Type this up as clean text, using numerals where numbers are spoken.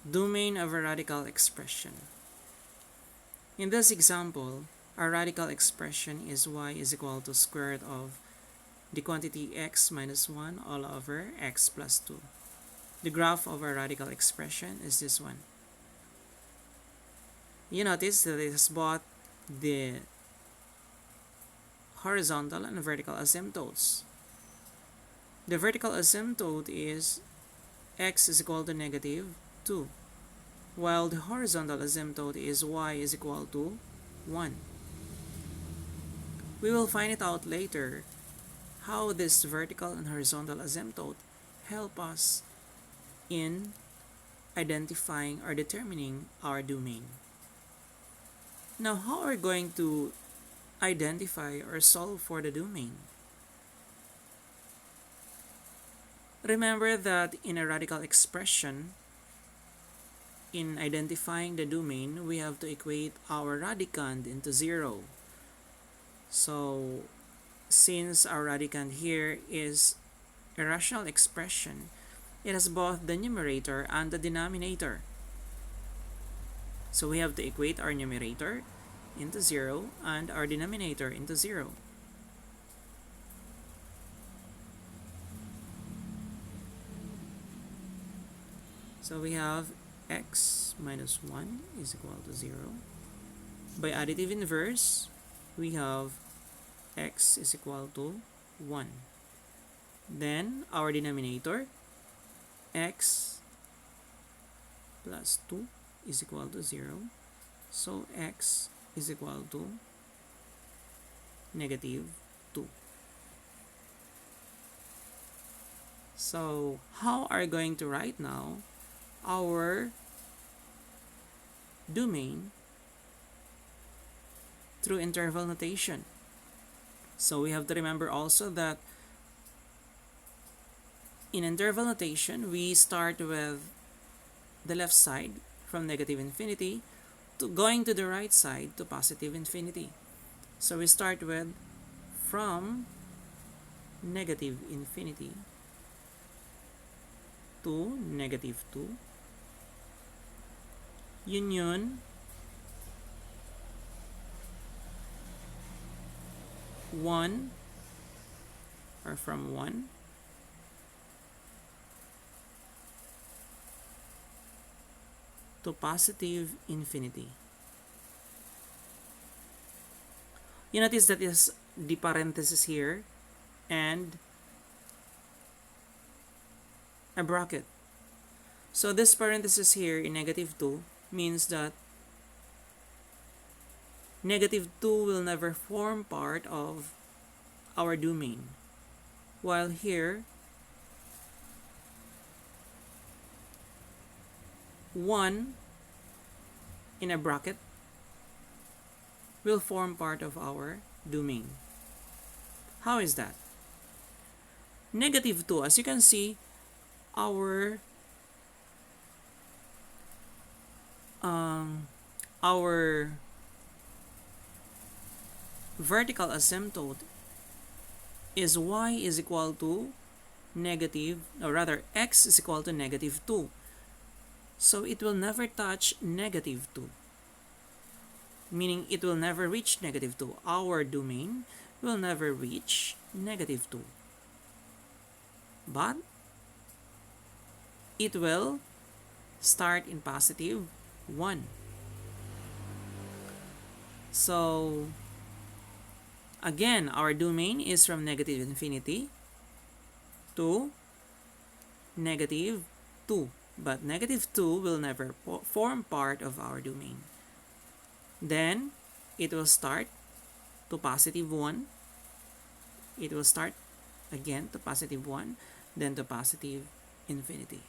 Domain of a radical expression. In this example, our radical expression is y is equal to square root of the quantity x minus 1 all over x plus 2. The graph of our radical expression is this one. You notice that it has both the horizontal and vertical asymptotes. The vertical asymptote is x is equal to negative 2, while the horizontal asymptote is y is equal to 1. We will find it out later how this vertical and horizontal asymptote help us in identifying or determining our domain. Now, how are we going to identify or solve for the domain? Remember that in a radical expression, in identifying the domain, we have to equate our radicand into 0. So, since our radicand here is a rational expression, it has both the numerator and the denominator. So we have to equate our numerator into 0 and our denominator into 0. So we have x minus 1 is equal to 0. By additive inverse, we have x is equal to 1. Then our denominator, x plus 2 is equal to 0. So x is equal to negative 2. So how are we going to write now our domain through interval notation? So we have to remember also that in interval notation, we start with the left side from negative infinity to going to the right side to positive infinity. So we start with from negative infinity to negative 2 union 1 or from 1 to positive infinity. You notice that is the parenthesis here and a bracket. So this parenthesis here in negative 2 means that negative 2 will never form part of our domain, while here 1 in a bracket will form part of our domain. How is that? Negative 2, as you can see, our vertical asymptote is y is equal to negative, or rather x is equal to negative 2. So it will never touch negative 2, meaning it will never reach negative 2. Our domain will never reach negative 2. But it will start in positive 1. So again, our domain is from negative infinity to negative 2. But negative 2 will never form part of our domain. Then it will start to positive 1. It will start again to positive 1, then to positive infinity.